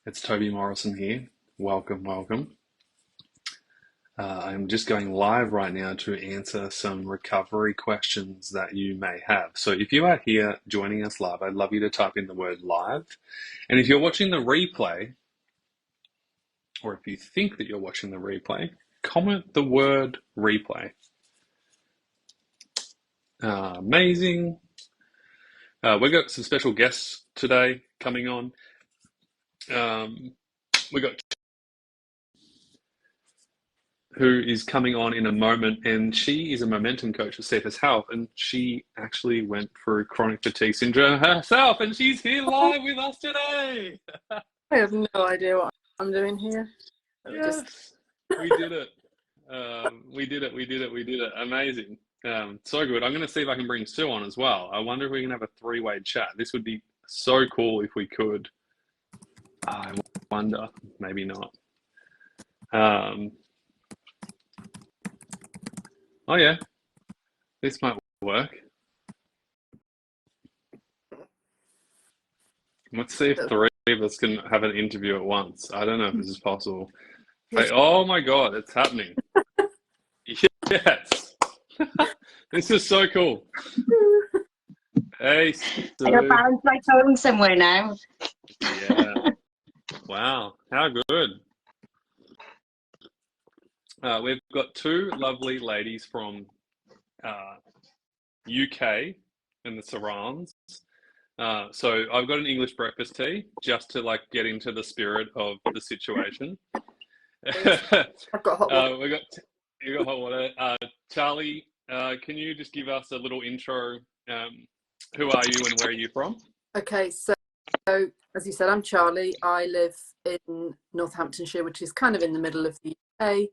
It's Toby Morrison here. Welcome, welcome. I'm just going live right now to answer some recovery questions that you may have. So if you are here joining us live, I'd love you to type in the word live. And if you're watching the replay, or if you think that you're watching the replay, comment the word replay. Amazing. We've got some special guests today coming on. We've got who is coming on in a moment, and she is a momentum coach at CFS Health, and she actually went through chronic fatigue syndrome herself, and she's here live with us today. I have no idea what I'm doing here. Yes, we did it. We did it. Amazing. So good. I'm going to see if I can bring Sue on as well. I wonder if we can have a three-way chat. This would be so cool if we could. I wonder. Maybe not. Oh yeah, this might work. Let's see if three of us can have an interview at once. I don't know if this is possible. Hey, oh my God, it's happening. Yes. This is so cool. Hey, Sue. I gotta balance my phone somewhere now. Yeah. Wow, how good. We've got two lovely ladies from UK and the surrounds. So I've got an English breakfast tea just to get into the spirit of the situation. I've got hot water. You got hot water. Charlie, can you just give us a little intro? Who are you and where are you from? Okay, so as you said, I'm Charlie. I live in Northamptonshire, which is kind of in the middle of the UK.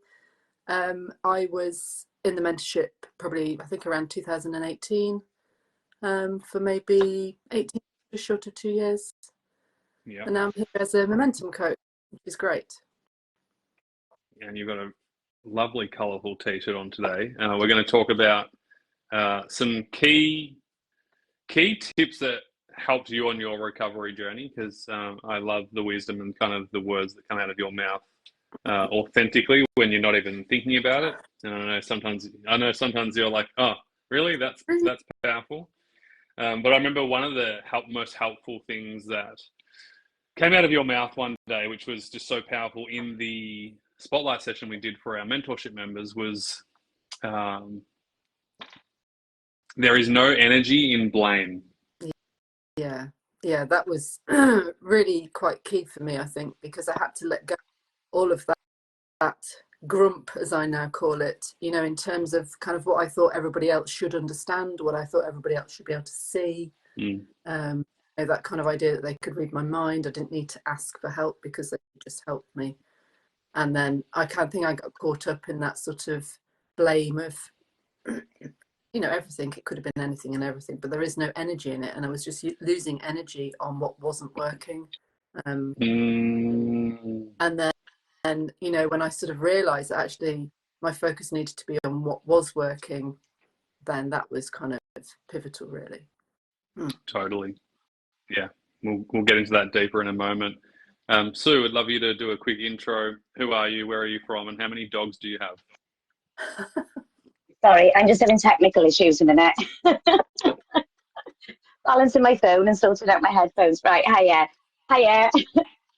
I was in the mentorship probably, I think, around 2018 for maybe 18, just short of 2 years. Yeah. And now I'm here as a momentum coach, which is great. And you've got a lovely, colourful t-shirt on today. We're going to talk about some key tips that helped you on your recovery journey, because I love the wisdom and kind of the words that come out of your mouth authentically when you're not even thinking about it. And I know sometimes you're like, oh, really? That's powerful. But I remember one of the most helpful things that came out of your mouth one day, which was just so powerful in the spotlight session we did for our mentorship members, was there is no energy in blame. Yeah, that was really quite key for me, I think, because I had to let go all of that grump, as I now call it, in terms of kind of what I thought everybody else should understand, what I thought everybody else should be able to see. That kind of idea that they could read my mind. I didn't need to ask for help because they could just help me. And then I kind of think I got caught up in that sort of blame of, everything. It could have been anything and everything, but there is no energy in it. And I was just losing energy on what wasn't working. And then, when I sort of realised that actually my focus needed to be on what was working, then that was kind of pivotal, really. Totally. Yeah, we'll get into that deeper in a moment. Sue, I'd love you to do a quick intro. Who are you? Where are you from? And how many dogs do you have? Sorry, I'm just having technical issues a minute. Balancing my phone and sorting out my headphones. Right, hiya.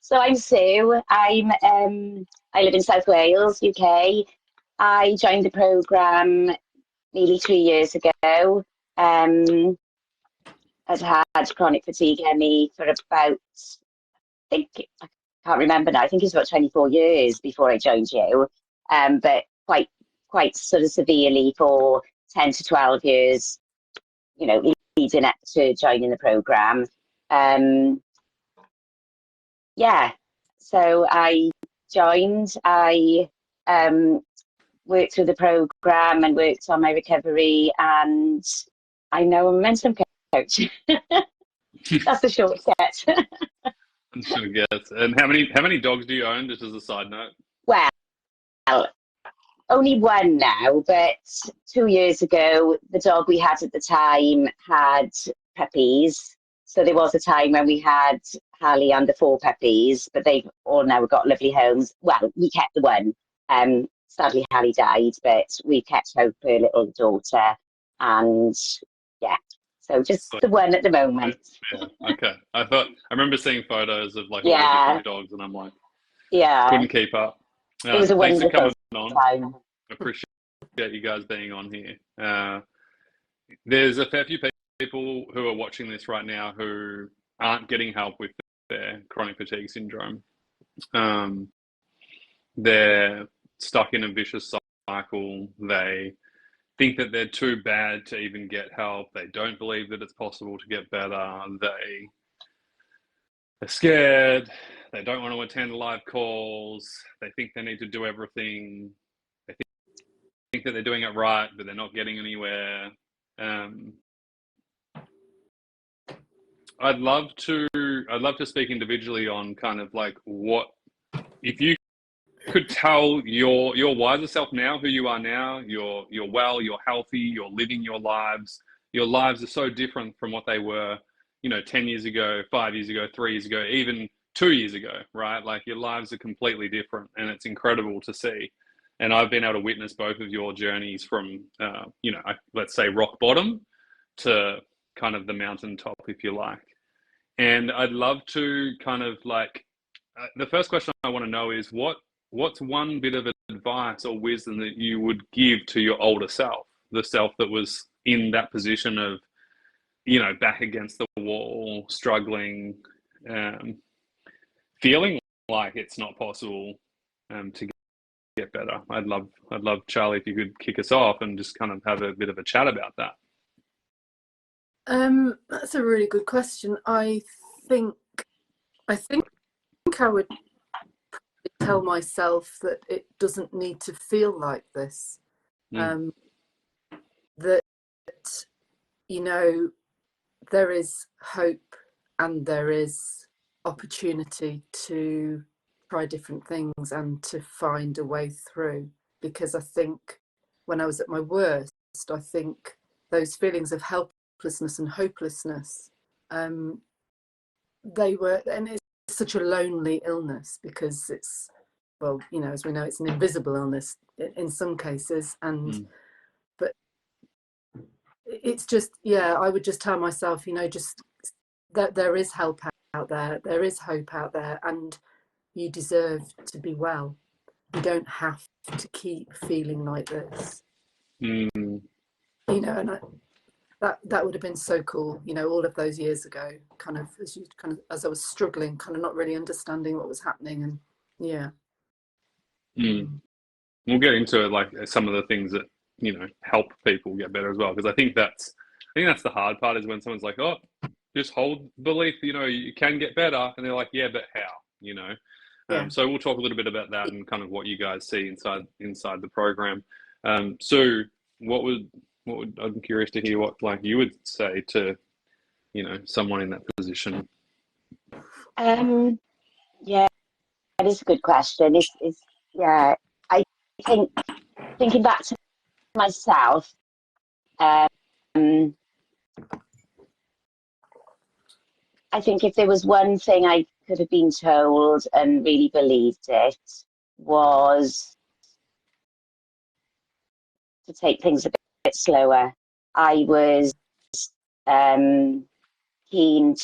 So I'm Sue. I live in South Wales, UK. I joined the programme nearly 3 years ago. I've had chronic fatigue ME for about, I can't remember now, I think it's about 24 years before I joined you, but quite sort of severely for 10 to 12 years, leading up to joining the programme. So I joined, I worked through the programme and worked on my recovery, and I know I'm a momentum coach. That's the shortcut. Sure gets. And how many dogs do you own, just as a side note? Well, only one now, but 2 years ago, the dog we had at the time had puppies. So there was a time when we had Hallie and the 4 puppies, but they've all now got lovely homes. Well, we kept the one. Sadly, Hallie died, but we kept Hope, her little daughter, and yeah, so just So, the one at the moment. yeah, okay. I remember seeing photos of like all the Yeah, different dogs, and I'm like, yeah, couldn't keep up. it was a Thanks for wonderful coming on. time. Appreciate you guys being on here. There's a fair few people who are watching this right now who aren't getting help with their chronic fatigue syndrome. They're stuck in a vicious cycle. They think that they're too bad to even get help. They don't believe that it's possible to get better. They're scared. They don't want to attend live calls. They think they need to do everything. They think that they're doing it right, but they're not getting anywhere. I'd love to speak individually on kind of like what, if you could tell your wiser self now who you are now, you're well, you're healthy, you're living your lives. Your lives are so different from what they were, 10 years ago, 5 years ago, 3 years ago, even 2 years ago, right? Like your lives are completely different, and it's incredible to see. And I've been able to witness both of your journeys from, let's say rock bottom to kind of the mountaintop, if you like. And I'd love to kind of like, the first question I want to know is what's one bit of advice or wisdom that you would give to your older self, the self that was in that position of, back against the wall, struggling, feeling like it's not possible to get better. I'd love, Charlie, if you could kick us off and just kind of have a bit of a chat about that. That's a really good question. I think I would tell myself that it doesn't need to feel like this. That there is hope and there is opportunity to try different things and to find a way through. Because I think when I was at my worst, I think those feelings of helplessness and hopelessness, they were, and it's such a lonely illness because it's, well, as we know, it's an invisible illness in some cases, and but it's just, I would just tell myself, just that there is help out there, there is hope out there, and you deserve to be well. You don't have to keep feeling like this. And that would have been so cool, all of those years ago, kind of as I was struggling, kind of not really understanding what was happening, and We'll get into it, like some of the things that help people get better as well, because I think that's the hard part, is when someone's like, oh, just hold belief, you can get better, and they're like, yeah, but how, so we'll talk a little bit about that and kind of what you guys see inside the program. Sue, I'm curious to hear what like you would say to someone in that position. Yeah, that is a good question. I think, thinking back to myself, I think if there was one thing I could have been told and really believed it, was to take things a bit slower. I was keen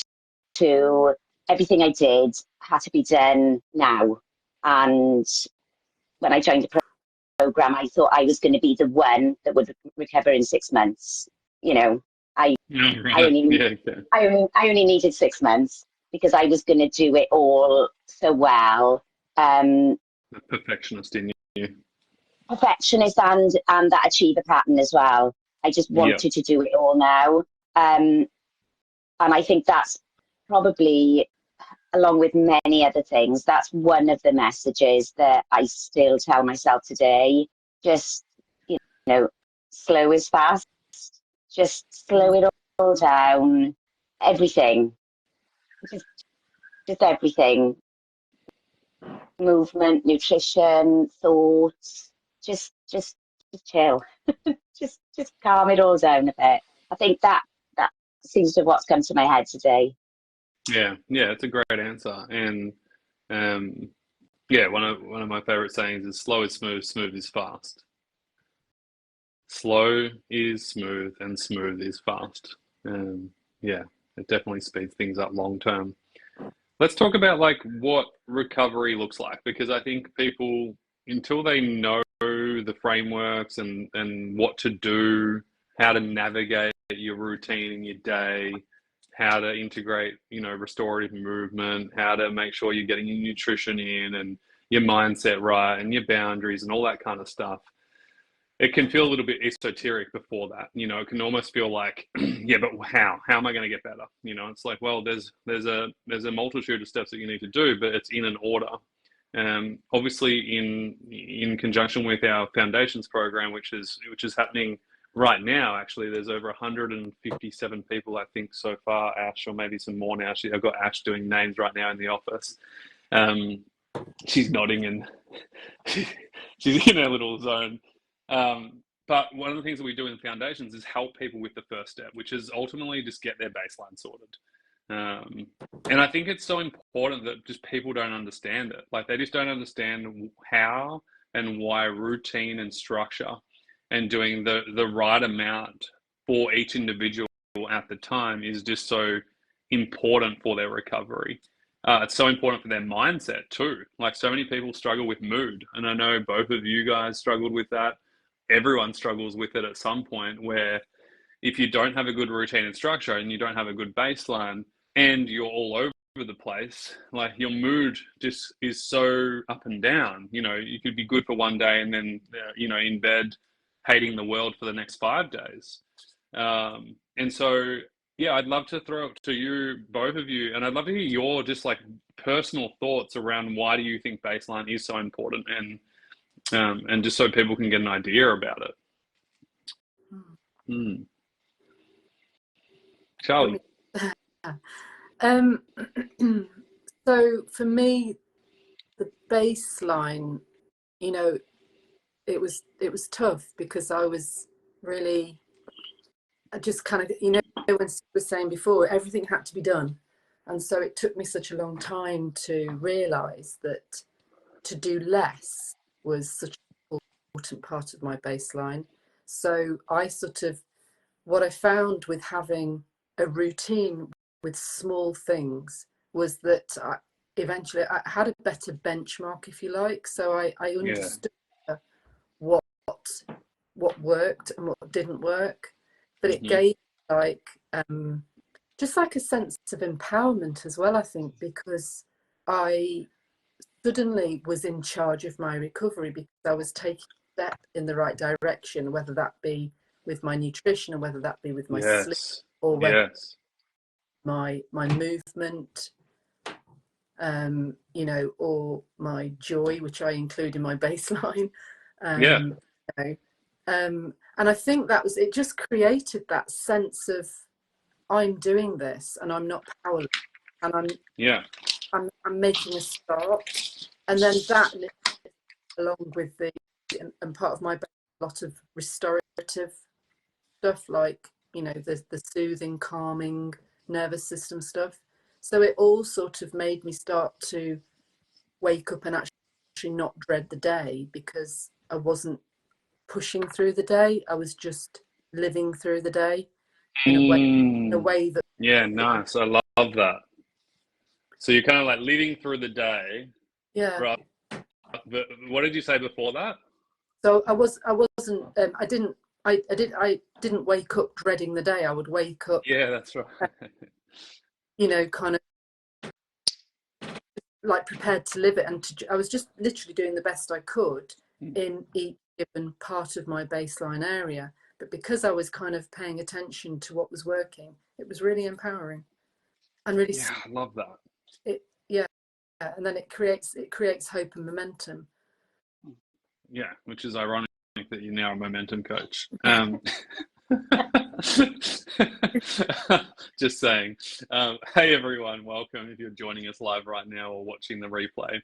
to, everything I did had to be done now. And when I joined the program, I thought I was going to be the one that would recover in 6 months. I only needed 6 months because I was going to do it all so well. The perfectionist in you. Perfectionist and that achiever pattern as well. I just wanted to do it all now. And I think that's probably, along with many other things, that's one of the messages that I still tell myself today. Just, slow is fast. Just slow it all down. Everything. Just everything. Movement, nutrition, thoughts. Just chill. just calm it all down a bit. I think that seems to what's come to my head today. Yeah, yeah, it's a great answer. And yeah, one of my favorite sayings is slow is smooth, smooth is fast. Slow is smooth, and smooth is fast. Yeah, it definitely speeds things up long term. Let's talk about like what recovery looks like, because I think people, until they know the frameworks and what to do, how to navigate your routine in your day, how to integrate, restorative movement, how to make sure you're getting your nutrition in and your mindset right and your boundaries and all that kind of stuff. It can feel a little bit esoteric before that. It can almost feel like, yeah, but how am I going to get better? It's like, well, there's a multitude of steps that you need to do, but it's in an order. Obviously in conjunction with our foundations program, which is happening right now. Actually, there's over 157 people, I think, so far, Ash, or maybe some more now. I've got Ash doing names right now in the office. She's nodding and she's in her little zone. But one of the things that we do in foundations is help people with the first step, which is ultimately just get their baseline sorted. And I think it's so important that just people don't understand it. Like, they just don't understand how and why routine and structure and doing the right amount for each individual at the time is just so important for their recovery. It's so important for their mindset too. Like, so many people struggle with mood, and I know both of you guys struggled with that. Everyone struggles with it at some point, where if you don't have a good routine and structure and you don't have a good baseline and you're all over the place, like, your mood just is so up and down. You could be good for one day and then, in bed hating the world for the next 5 days. And so, yeah, I'd love to throw it to you, both of you, and I'd love to hear your just like personal thoughts around why do you think baseline is so important, and just so people can get an idea about it. Mm. Charlie. So for me, the baseline, it was tough because I just kind of, when Steve was saying before, everything had to be done. And so it took me such a long time to realize that to do less was such an important part of my baseline. So what I found with having a routine with small things was that eventually I had a better benchmark, if you like. So I understood what worked and what didn't work, but it gave just like a sense of empowerment as well, I think, because I suddenly was in charge of my recovery because I was taking a step in the right direction, whether that be with my nutrition or whether that be with my sleep or my movement, or my joy, which I include in my baseline. And I think it just created that sense of, I'm doing this and I'm not powerless, and I'm making a start. And then that, along with and part of my a lot of restorative stuff, like the soothing, calming nervous system stuff. So it all sort of made me start to wake up and actually not dread the day, because I wasn't pushing through the day. I was just living through the day in a way that. Yeah, nice. I love that. So you're kind of like living through the day. Yeah. Right. But what did you say before that? So I wasn't. I didn't wake up dreading the day. I would wake up. Yeah, that's right. Kind of like prepared to live it, and I was just literally doing the best I could in each given part of my baseline area. But because I was kind of paying attention to what was working, it was really empowering and really. Yeah, I love that. And then it creates hope and momentum. Yeah, which is ironic that you're now a momentum coach. Just saying. Hey everyone, welcome if you're joining us live right now or watching the replay.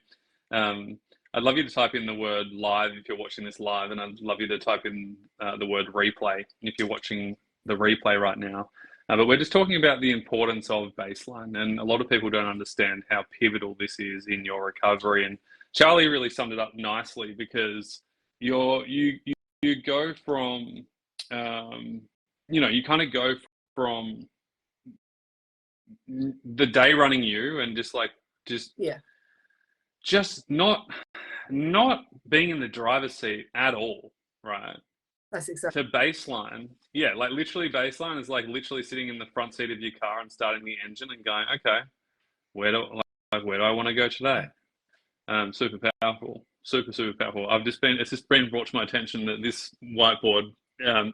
I'd love you to type in the word live if you're watching this live, and I'd love you to type in the word replay if you're watching the replay right now. But we're just talking about the importance of baseline, and a lot of people don't understand how pivotal this is in your recovery. And Charlie really summed it up nicely, because you go from you kind of go from the day running you and just not being in the driver's seat at all, right? That's exactly. To baseline, yeah, like literally baseline is like literally sitting in the front seat of your car and starting the engine and going, okay, where do I want to go today? Super powerful, super powerful. It's just been brought to my attention that this whiteboard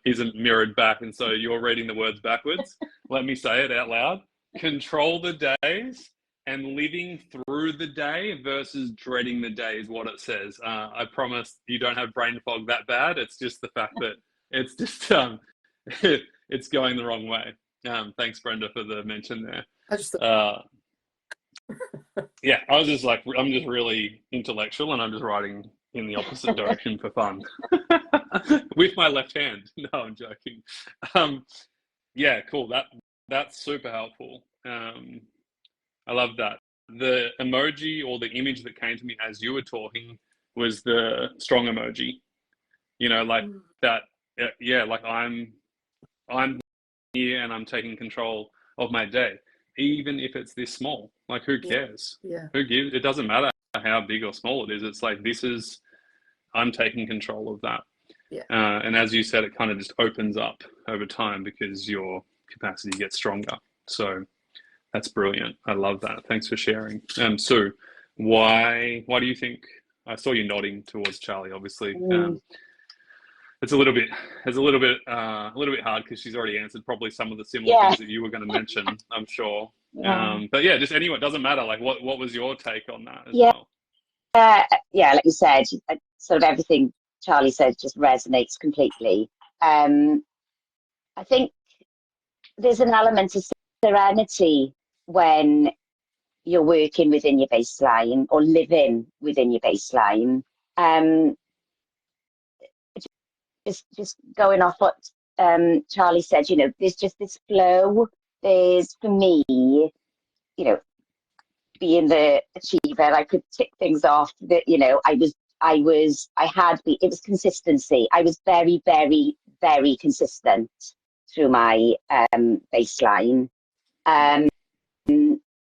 isn't mirrored back, and so you're reading the words backwards. Let me say it out loud. Control the days, and living through the day versus dreading the day is what it says. I promise you don't have brain fog that bad. It's just the fact that it's just it's going the wrong way. Thanks, Brenda, for the mention there. I just yeah, I'm just really intellectual, and I'm just writing in the opposite direction for fun with my left hand. No, I'm joking. Yeah, cool. That's super helpful. I love that. The emoji or the image that came to me as you were talking was the strong emoji. Like that. Yeah, like I'm here and I'm taking control of my day, even if it's this small. Like, who cares? Yeah. Who gives? It doesn't matter how big or small it is. It's like, I'm taking control of that. Yeah. And as you said, it kind of just opens up over time because your capacity gets stronger. So that's brilliant. I love that. Thanks for sharing. Sue, why do you think? I saw you nodding towards Charlie. Obviously, it's a little bit hard because she's already answered probably some of the similar things that you were going to mention. I'm sure. But yeah, just anyway, it doesn't matter. Like, what was your take on that as well? Yeah, like you said, sort of everything Charlie said just resonates completely. I think there's an element of serenity when you're working within your baseline or living within your baseline. Just going off what Charlie said, there's just this flow. There's, for me, being the achiever, I could tick things off that, it was consistency. I was very, very, very consistent through my baseline. And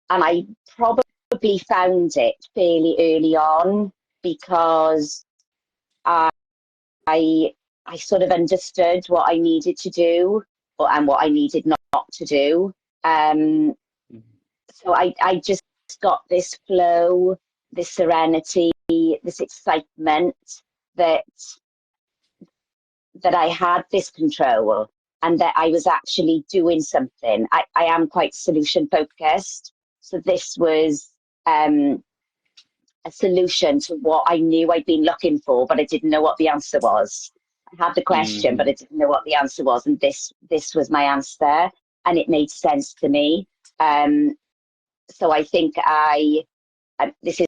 I probably found it fairly early on because I sort of understood what I needed to do and what I needed not to do. So I just got this flow, this serenity, this excitement that I had this control and that I was actually doing something. I am quite solution focused. So this was a solution to what I knew I'd been looking for, but I didn't know what the answer was. I had the question, but I didn't know what the answer was. And this was my answer, and it made sense to me. So I think this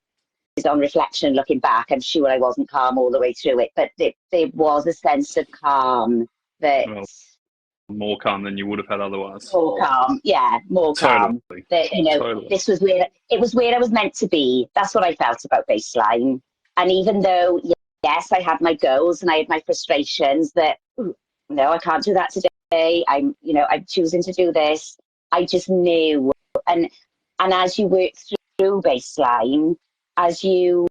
is on reflection, looking back. I'm sure I wasn't calm all the way through it, but there was a sense of calm that... Well, more calm than you would have had otherwise. More calm, yeah, more calm. Totally. That, Totally. This was where I was meant to be. That's what I felt about baseline. And even though, yes, I had my goals and I had my frustrations that, no, I can't do that today. I'm choosing to do this. I just knew. And as you work through baseline, as you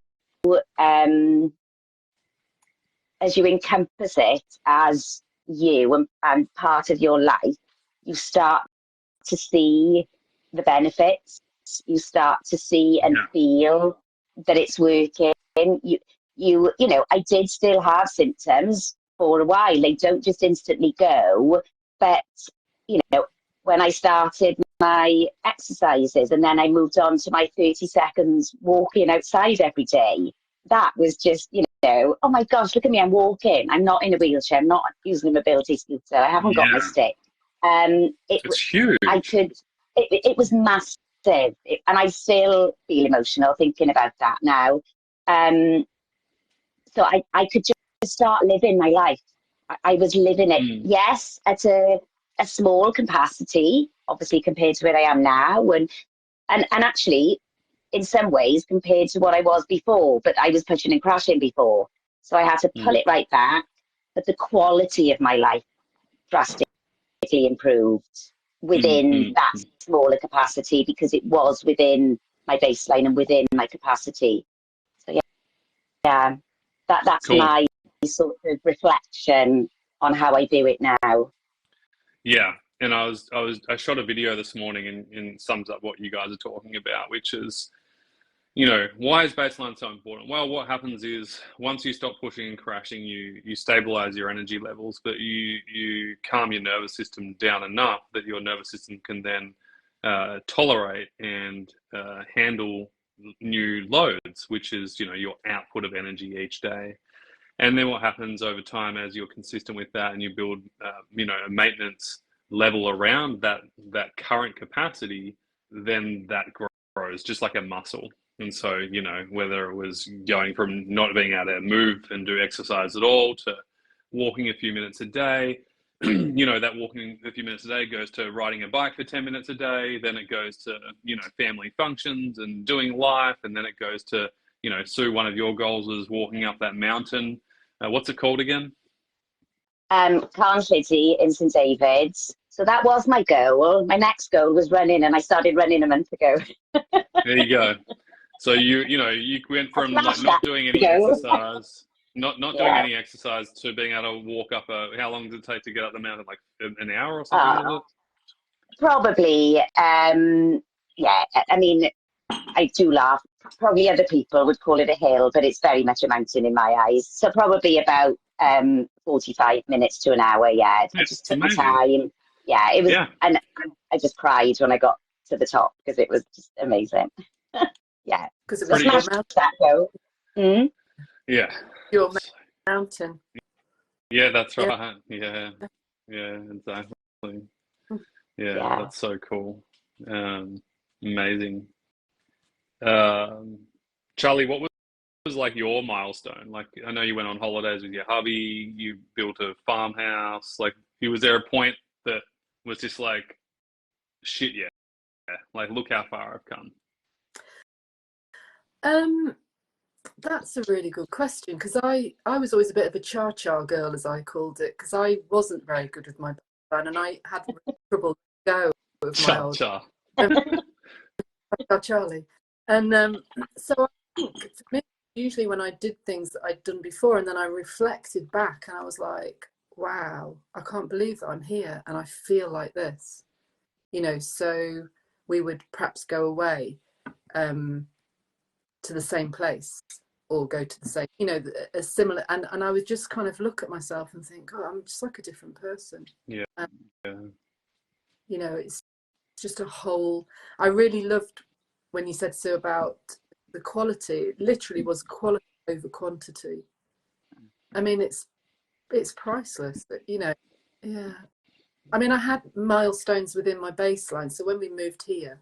encompass it as you and part of your life, you start to see the benefits. You start to see and feel that it's working. I did still have symptoms for a while. They don't just instantly go. But, when I started my exercises and then I moved on to my 30 seconds walking outside every day, that was just, oh my gosh, look at me, I'm walking. I'm not in a wheelchair. I'm not using a mobility scooter. I haven't got my stick. It's huge. It was massive. And I still feel emotional thinking about that now. So I could just start living my life. I was living it. Yes, at a a small capacity, obviously, compared to where I am now. And actually, in some ways, compared to what I was before, but I was pushing and crashing before. So I had to pull it right back. But the quality of my life drastically improved within that smaller capacity, because it was within my baseline and within my capacity. So yeah, that's Cool. my sort of reflection on how I do it now. Yeah, and I shot a video this morning and sums up what you guys are talking about, which is, why is baseline so important? Well, what happens is once you stop pushing and crashing, you stabilize your energy levels, but you calm your nervous system down enough that your nervous system can then tolerate and handle new loads, which is, your output of energy each day. And then what happens over time as you're consistent with that and you build, a maintenance level around that current capacity, then that grows just like a muscle. And so, whether it was going from not being able to move and do exercise at all to walking a few minutes a day, that walking a few minutes a day goes to riding a bike for 10 minutes a day. Then it goes to, family functions and doing life. And then it goes to, Sue, one of your goals is walking up that mountain. What's it called again? Carnliddy in St David's. So that was my goal. My next goal was running, and I started running a month ago. There you go. So you went from like not doing any exercise, not doing any exercise, to being able to walk up how long did it take to get up the mountain? Like an hour or something, was it? Probably. Yeah. I mean, I do laugh. Probably other people would call it a hill, but it's very much a mountain in my eyes. So probably about 45 minutes to an hour. Yeah, I just took the time. Yeah, it was, and I just cried when I got to the top because it was just amazing. Yeah, because it was smashed that goal. Mm? Yeah, your mountain. Yeah, that's right. Yeah, exactly. Yeah, that's so cool. Amazing. Charlie, what was like your milestone? Like, I know you went on holidays with your hubby, you built a farmhouse. Like, was there a point that was just like, shit, yeah, like, look how far I've come? That's a really good question, because I was always a bit of a cha-cha girl, as I called it, because I wasn't very good with my background, and I had trouble go with my old Charlie. And so I think for me, usually when I did things that I'd done before, and then I reflected back, and I was like, wow, I can't believe that I'm here and I feel like this, so we would perhaps go away to the same place, or go to the same, a similar, and I would just kind of look at myself and think, oh, I'm just like a different person. It's just a whole, I really loved when you said so about the quality. It literally was quality over quantity. I mean, it's priceless, yeah. I mean, I had milestones within my baseline. So when we moved here,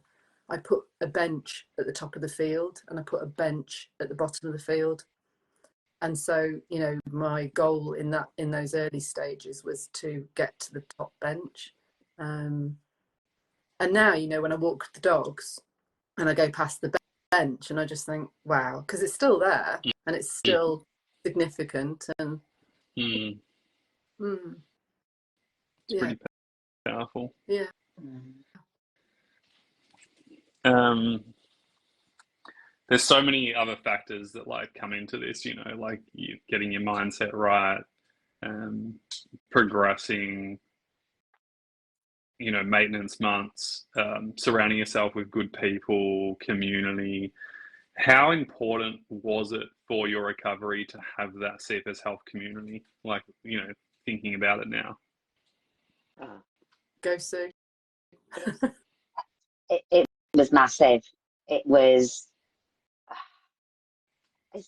I put a bench at the top of the field and I put a bench at the bottom of the field. And so, my goal in those early stages was to get to the top bench. And now, when I walk the dogs and I go past the bench, and I just think, wow, because it's still there and it's still significant. And it's pretty powerful. Yeah. There's so many other factors that like come into this, like you getting your mindset right, progressing, maintenance months, surrounding yourself with good people, community. How important was it for your recovery to have that CFS health community? Like, thinking about it now. Go Sue. It was massive. It's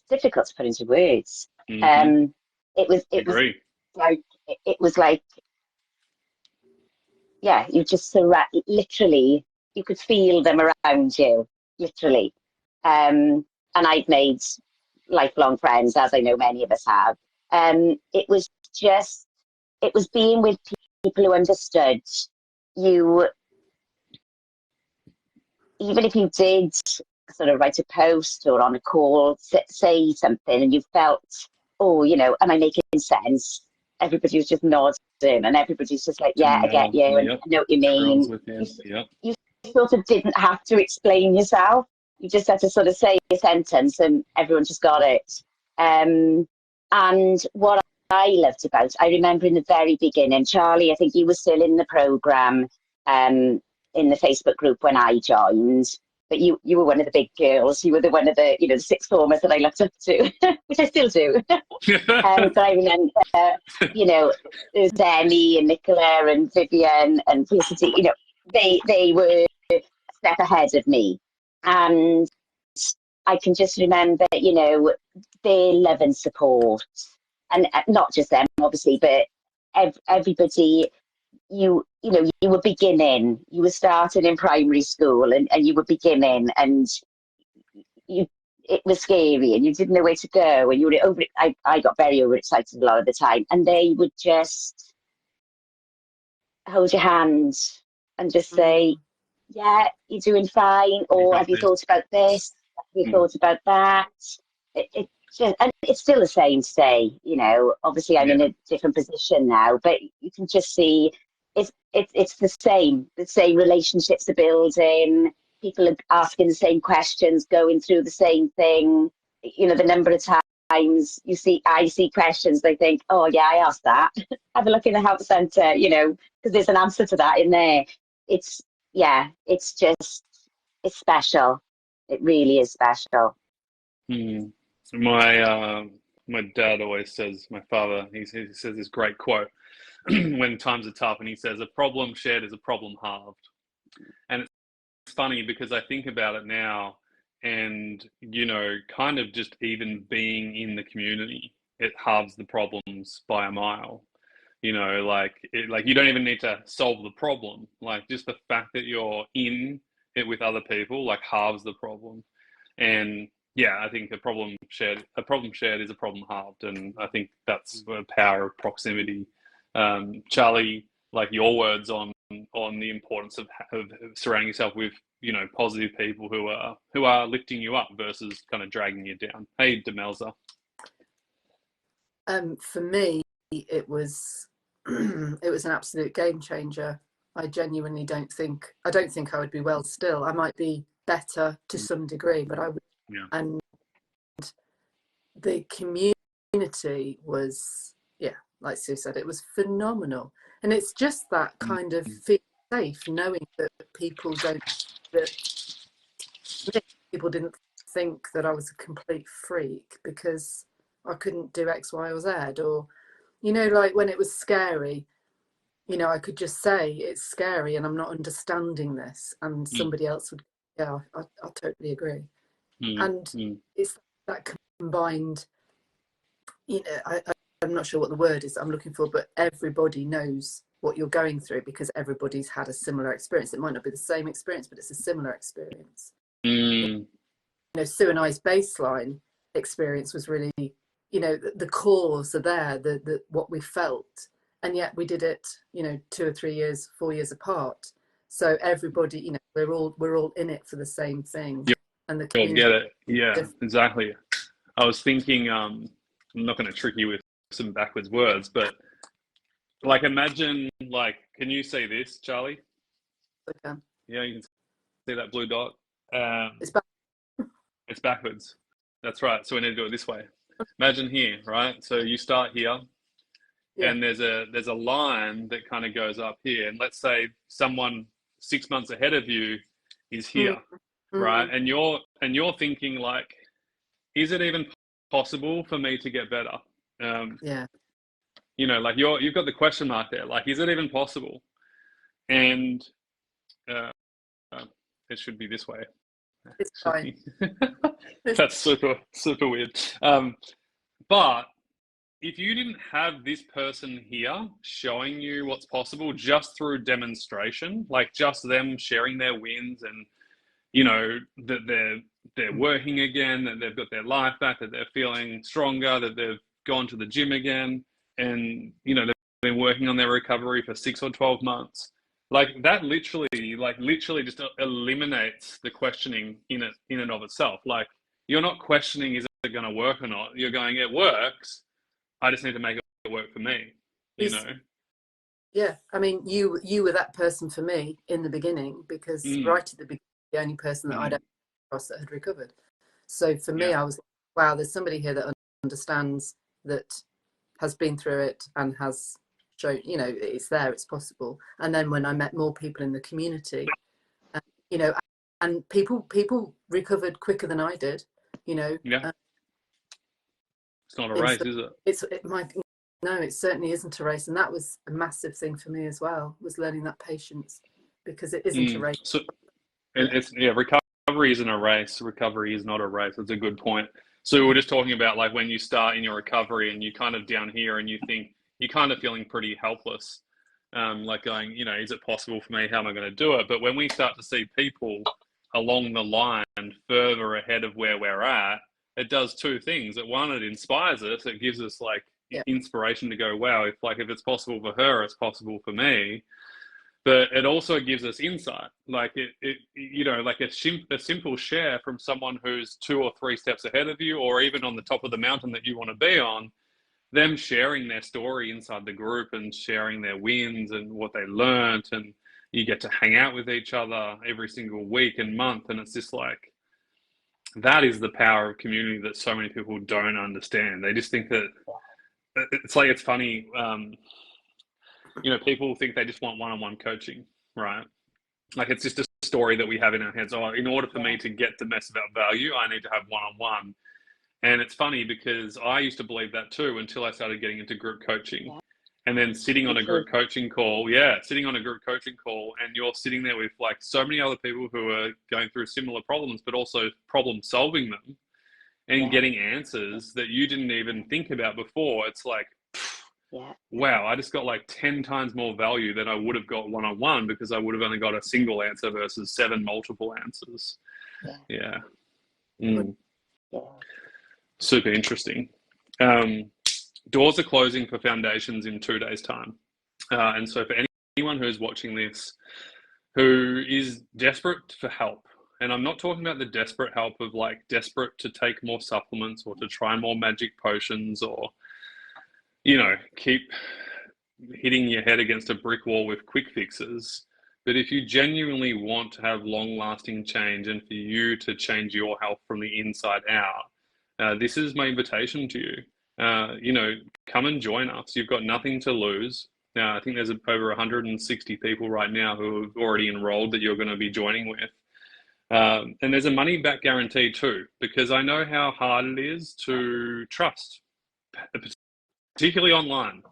difficult to put into words. Mm-hmm. It was like, yeah, you just literally, you could feel them around you, literally. And I'd made lifelong friends, as I know many of us have. It was being with people who understood you, even if you did sort of write a post or on a call, say something and you felt, oh, you know, am I making sense? Everybody was just nodding and everybody's just like, yeah, I get you. And Yep. I know what you mean. Yep. You sort of didn't have to explain yourself. You just had to sort of say a sentence and everyone just got it. And what I loved about, I remember in the very beginning, Charlie, I think you were still in the programme, in the Facebook group when I joined, but you were one of the big girls. You were one of the, you know, the sixth formers that I looked up to, which I still do. But I remember, you know, there's Demi and Nicola and Vivian and Felicity, you know, they were a step ahead of me. And I can just remember, you know, their love and support. And not just them, obviously, but everybody, you know, you were beginning, you were starting in primary school and you were beginning and it was scary and you didn't know where to go and you were I got very overexcited a lot of the time and they would just hold your hand and just say, yeah, you're doing fine, or have you thought about this? Have you thought about that? It just, and it's still the same today, you know. Obviously, I'm in a different position now, but you can just see it's the same. The same relationships are building. People are asking the same questions, going through the same thing. You know, the number of times I see questions, they think, oh yeah, I asked that. Have a look in the help centre, you know, because there's an answer to that in there. It's it's special. It really is special. My dad always says, my father, he says this great quote when times are tough, and he says, a problem shared is a problem halved. And it's funny because I think about it now, and, you know, kind of just even being in the community, it halves the problems by a mile. You know, like you don't even need to solve the problem. Like just the fact that you're in it with other people, like halves the problem. And yeah, I think a problem shared is a problem halved, and I think that's the power of proximity. Charlie, like your words on the importance of surrounding yourself with, you know, positive people who are lifting you up versus kind of dragging you down. Hey, Demelza. For me, it was an absolute game changer. I genuinely don't think I would be well still. I might be better to some degree, but I would. Yeah. And the community was, like Sue said, it was phenomenal. And it's just that kind of feel safe, knowing that people didn't think that I was a complete freak because I couldn't do X, Y, or Z, or, you know, like when it was scary, you know, I could just say it's scary and I'm not understanding this, and somebody else would, I totally agree. And it's that combined, you know, I'm not sure what the word is that I'm looking for, but everybody knows what you're going through because everybody's had a similar experience. It might not be the same experience, but it's a similar experience. You know, Sue and I's baseline experience was really, you know, the cores are there, the what we felt, and yet we did it, you know, 2 or 3 years, 4 years apart. So everybody, you know, we're all in it for the same thing. And the community. Get it. Yeah, exactly. I was thinking, I'm not going to trick you with some backwards words, but like imagine, like, can you see this, Charlie? Okay. Yeah, you can see that blue dot. It's backwards. That's right. So we need to do it this way. Imagine here, right? So you start here, and there's a line that kind of goes up here, and let's say someone 6 months ahead of you is here, right? And you're thinking like, is it even possible for me to get better? You know, like you've got the question mark there. Like, is it even possible? And it should be this way. It's fine. That's super weird. But if you didn't have this person here showing you what's possible just through demonstration, like just them sharing their wins and, you know, that they're working again, that they've got their life back, that they're feeling stronger, that they've gone to the gym again, and, you know, been working on their recovery for 6 or 12 months. Like that literally just eliminates the questioning in and of itself. Like you're not questioning, is it going to work or not? You're going, it works. I just need to make it work for me, you know? Yeah. I mean, you were that person for me in the beginning, because right at the beginning, the only person that I'd ever come across that had recovered. So for me, I was like, wow, there's somebody here that understands, that has been through it and has shown, you know, it's there, it's possible. And then when I met more people in the community, you know, and people recovered quicker than I did, you know. Yeah. It's not a race, is it? No, it certainly isn't a race. And that was a massive thing for me as well, was learning that patience, because it isn't a race. So recovery isn't a race. Recovery is not a race. That's a good point. So we were just talking about like when you start in your recovery and you kind of down here and you think you're kind of feeling pretty helpless, like going, you know, is it possible for me? How am I going to do it? But when we start to see people along the line further ahead of where we're at, it does two things. One, it inspires us. It gives us like inspiration to go, wow, if it's possible for her, it's possible for me. But it also gives us insight, like it you know, like a simple share from someone who's 2 or 3 steps ahead of you, or even on the top of the mountain that you want to be on, them sharing their story inside the group and sharing their wins and what they learned, and you get to hang out with each other every single week and month, and it's just like, that is the power of community that so many people don't understand. They just think that it's funny. You know, people think they just want one-on-one coaching, right? Like it's just a story that we have in our heads. Oh, in order for me to get the mess about value, I need to have one-on-one. And it's funny because I used to believe that too until I started getting into group coaching. And then sitting on a group coaching call, and you're sitting there with like so many other people who are going through similar problems, but also problem solving them and getting answers that you didn't even think about before. It's like, wow, I just got like 10 times more value than I would have got one-on-one, because I would have only got a single answer versus 7 multiple answers. Super interesting. Doors are closing for foundations in 2 days' time. And so for anyone who's watching this who is desperate for help, and I'm not talking about the desperate help of like desperate to take more supplements or to try more magic potions or, you know, keep hitting your head against a brick wall with quick fixes. But if you genuinely want to have long-lasting change and for you to change your health from the inside out, this is my invitation to you. You know, come and join us. You've got nothing to lose. I think there's over 160 people right now who have already enrolled that you're going to be joining with. And there's a money back guarantee too, because I know how hard it is to trust, particularly online.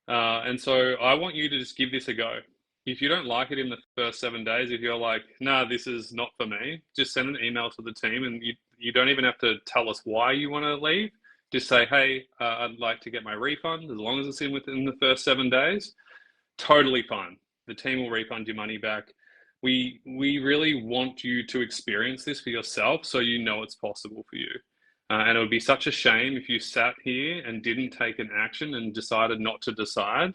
And so I want you to just give this a go. If you don't like it in the first 7 days, if you're like, nah, this is not for me, just send an email to the team, and you don't even have to tell us why you want to leave. Just say, hey, I'd like to get my refund, as long as it's within the first 7 days. Totally fine. The team will refund your money back. We really want you to experience this for yourself so you know it's possible for you. And it would be such a shame if you sat here and didn't take an action and decided not to decide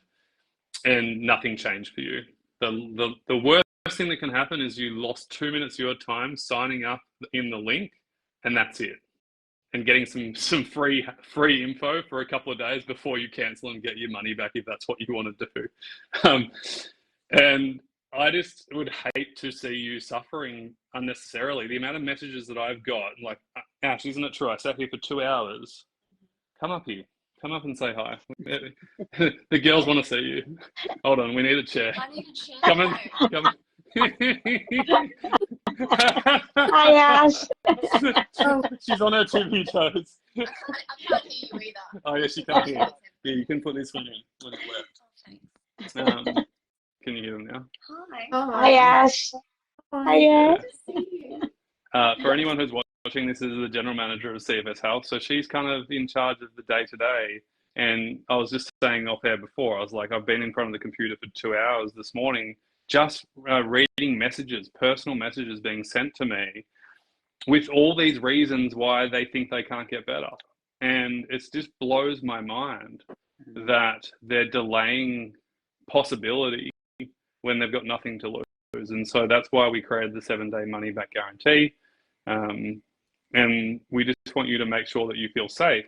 and nothing changed for you. The worst thing that can happen is you lost 2 minutes of your time signing up in the link, and that's it. And getting some free info for a couple of days before you cancel and get your money back if that's what you want to do. And I just would hate to see you suffering unnecessarily. The amount of messages that I've got, like, Ash, isn't it true? I sat here for 2 hours. Come up here. Come up and say hi. The girls want to see you. Hold on, we need a chair. I need a chair. Come in. Hi, Ash. She's on her tippy toes. I can't hear you either. Oh, yes, you can hear. Yeah, you can put this one in when it's left. Can you hear them now? Hi. Hi, Ash. Hi, Ash. For anyone who's watching, this is the general manager of CFS Health. So she's kind of in charge of the day-to-day. And I was just saying off air before, I was like, I've been in front of the computer for 2 hours this morning, just reading messages, personal messages being sent to me with all these reasons why they think they can't get better. And it just blows my mind that they're delaying possibility when they've got nothing to lose. And so that's why we created the 7-day money back guarantee. And we just want you to make sure that you feel safe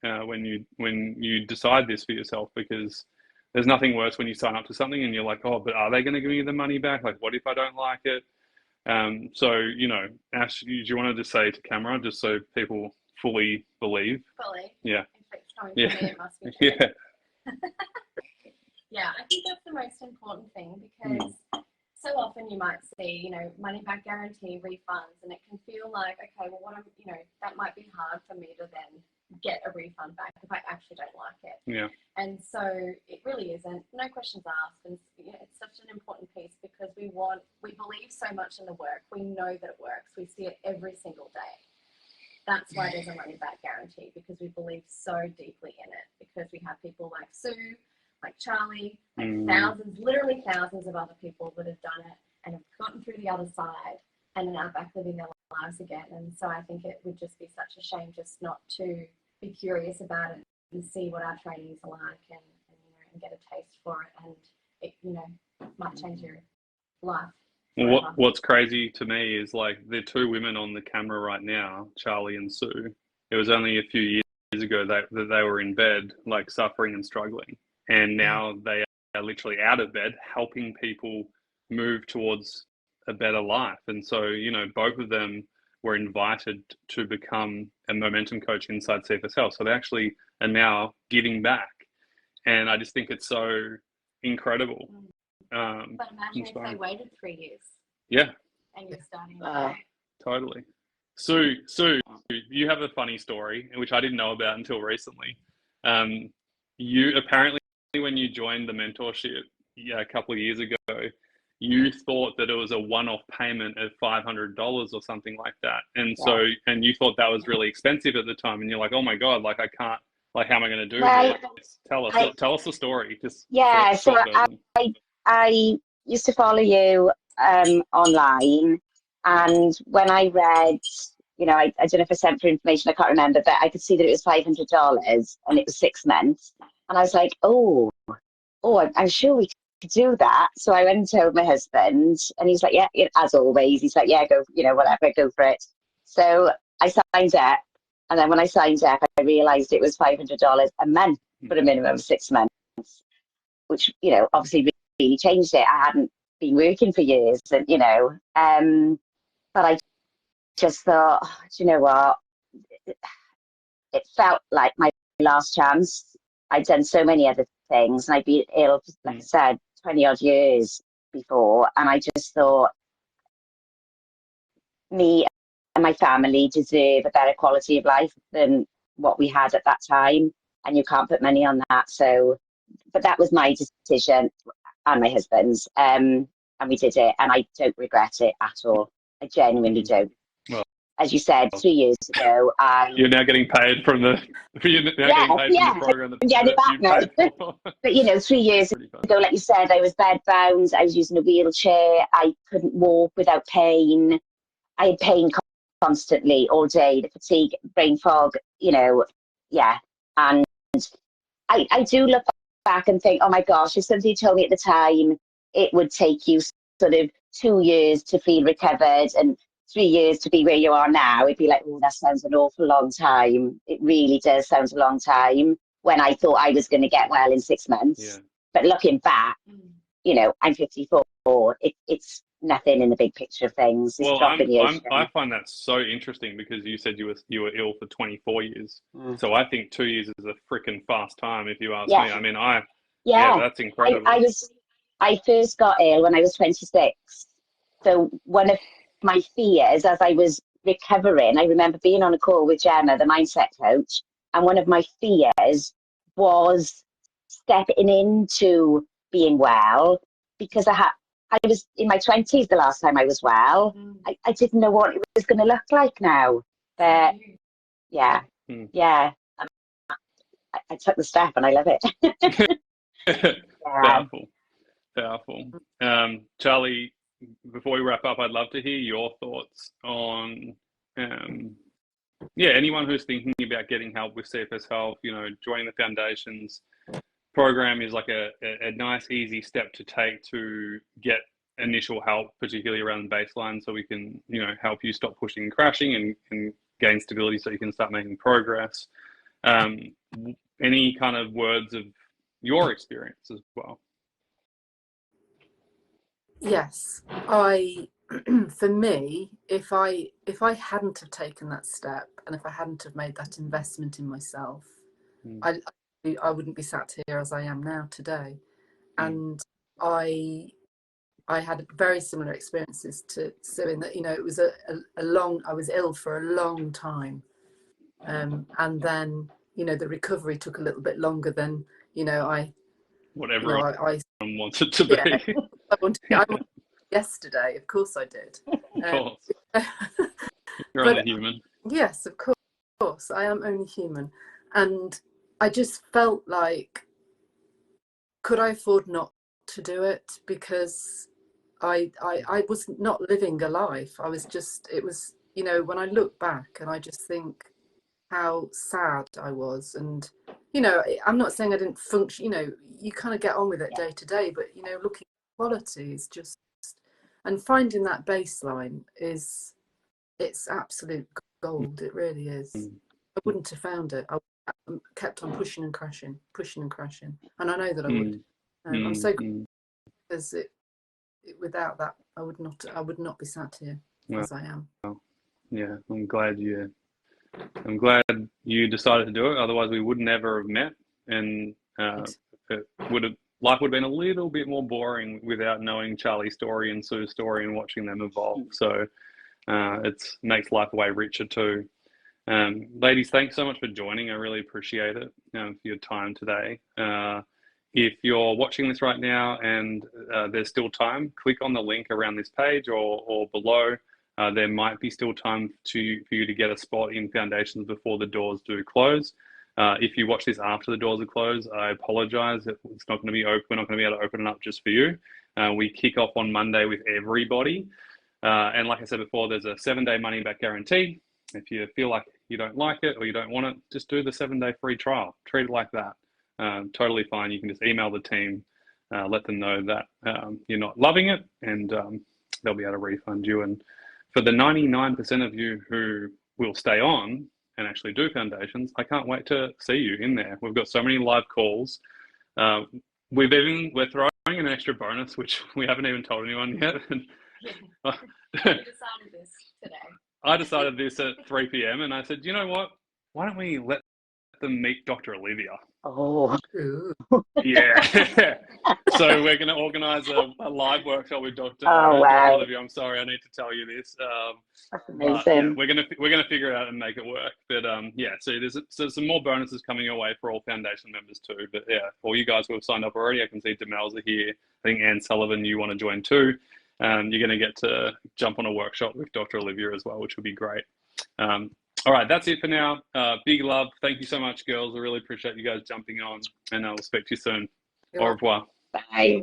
when you decide this for yourself, because there's nothing worse when you sign up to something and you're like, oh, but are they going to give me the money back? Like, what if I don't like it? So, you know, Ash, do you want to just say to camera, just so people fully believe? Fully. Yeah. If it's coming Yeah. from me, it must be true. Yeah. Yeah, I think that's the most important thing, because so often you might see, you know, money back guarantee refunds, and it can feel like, okay, well, that might be hard for me to then get a refund back if I actually don't like it. Yeah. And so it really isn't, no questions asked. And it's such an important piece, because we believe so much in the work. We know that it works. We see it every single day. That's why there's a money back guarantee, because we believe so deeply in it, because we have people like Sue, like Charlie, like literally thousands of other people that have done it and have gotten through the other side and are now back living their lives again. And so I think it would just be such a shame just not to be curious about it and see what our trainings are like, and get a taste for it, and it, might change your life. What's crazy to me is, like, the two women on the camera right now, Charlie and Sue, it was only a few years ago that they were in bed, like, suffering and struggling. And now they are literally out of bed, helping people move towards a better life. And so, both of them were invited to become a momentum coach inside CFS Health. So they actually are now giving back. And I just think it's so incredible. But imagine if they waited 3 years. Yeah. And you're starting now. Totally. Sue, you have a funny story, which I didn't know about until recently. You apparently, when you joined the mentorship a couple of years ago, you thought that it was a one-off payment of $500 or something like that. And so, and you thought that was really expensive at the time. And you're like, oh my God, like, I can't, like, how am I going to do this? Tell us the story. Just I used to follow you online, and when I read, I don't know if I sent for information, I can't remember, but I could see that it was $500 and it was 6 months. And I was like, I'm sure we could do that. So I went and told my husband, and he's like, yeah, as always, he's like, yeah, go, whatever, go for it. So I signed up, and then when I signed up, I realized it was $500 a month for a minimum of 6 months, which, obviously really changed it. I hadn't been working for years, and, but I just thought, do you know what? It felt like my last chance. I'd done so many other things, and I'd been ill, like I said, 20 odd years before. And I just thought, me and my family deserve a better quality of life than what we had at that time. And you can't put money on that. So, but that was my decision and my husband's. And we did it, and I don't regret it at all. I genuinely don't. Well, as you said, 3 years ago, you're now getting paid from the getting paid from the program that you paid for. But 3 years ago, like you said, I was bedbound. I was using a wheelchair. I couldn't walk without pain. I had pain constantly all day. The fatigue, brain fog. And I do look back and think, oh my gosh, if somebody told me at the time it would take you sort of 2 years to feel recovered and 3 years to be where you are now, it'd be like, oh, that sounds an awful long time. It really does sound a long time, when I thought I was going to get well in 6 months. Yeah. But looking back, I'm 54. It's nothing in the big picture of things. It's I find that so interesting, because you said you were ill for 24 years. So I think 2 years is a freaking fast time, if you ask me. I mean, that's incredible. I first got ill when I was 26. So one of my fears, as I was recovering, I remember being on a call with Gemma, the mindset coach, and one of my fears was stepping into being well, because I was in my 20s the last time I was well. I didn't know what it was going to look like now. But I took the step, and I love it. Powerful. Charlie, before we wrap up, I'd love to hear your thoughts on anyone who's thinking about getting help with CFS Health, joining the foundations. program is like a nice, easy step to take to get initial help, particularly around the baseline, so we can, you know, help you stop pushing and crashing and gain stability so you can start making progress. Any kind of words of your experience as well? Yes, for me, if I hadn't have taken that step, and if I hadn't have made that investment in myself, I wouldn't be sat here as I am now today. And I had very similar experiences to Sue in that, you know, it was I was ill for a long time, and then, you know, the recovery took a little bit longer than, you know, I wants it to be. I wanted yesterday, of course I did. Of course. You're only human. Yes, of course. I am only human. And I just felt like, could I afford not to do it? Because I was not living a life. I was just, it was, you know, when I look back and I just think how sad I was. And, you know, I'm not saying I didn't function, you know, you kind of get on with it day to day, but, you know, looking at quality is just, and finding that baseline it's absolute gold. It really is. I wouldn't have found it. I kept on pushing and crashing, and I know that I would. I'm so glad, because without that, I would not be sat here as I am. Yeah, I'm glad you decided to do it. Otherwise, we would never have met, and life would have been a little bit more boring without knowing Charlie's story and Sue's story and watching them evolve. So it makes life way richer too. Ladies, thanks so much for joining. I really appreciate it, for your time today. If you're watching this right now and there's still time, click on the link around this page or below. There might be still time for you to get a spot in Foundations before the doors do close. If you watch this after the doors are closed, I apologize. It's not going to be open. We're not going to be able to open it up just for you. We kick off on Monday with everybody. And like I said before, there's a 7-day money back guarantee. If you feel like you don't like it or you don't want it, just do the 7-day free trial. Treat it like that. Totally fine. You can just email the team, let them know that you're not loving it, and they'll be able to refund you. And for the 99% of you who will stay on and actually do Foundations, I can't wait to see you in there. We've got so many live calls. We're throwing an extra bonus, which we haven't even told anyone yet. We decided this today. I decided this at 3 p.m. and I said, you know what? Why don't we let them meet Dr. Olivia? Oh. Yeah. So we're going to organise a live workshop with Dr. Wow. Olivia. I'm sorry, I need to tell you this. That's amazing. Yeah, we're gonna figure it out and make it work. But yeah, so there's some more bonuses coming your way for all Foundation members too. But yeah, for you guys who have signed up already, I can see Demelza here. I think Anne Sullivan, you want to join too. You're going to get to jump on a workshop with Dr. Olivia as well, which will be great. All right, that's it for now. Big love. Thank you so much, girls. I really appreciate you guys jumping on, and I'll speak to you soon. Au revoir. Bye.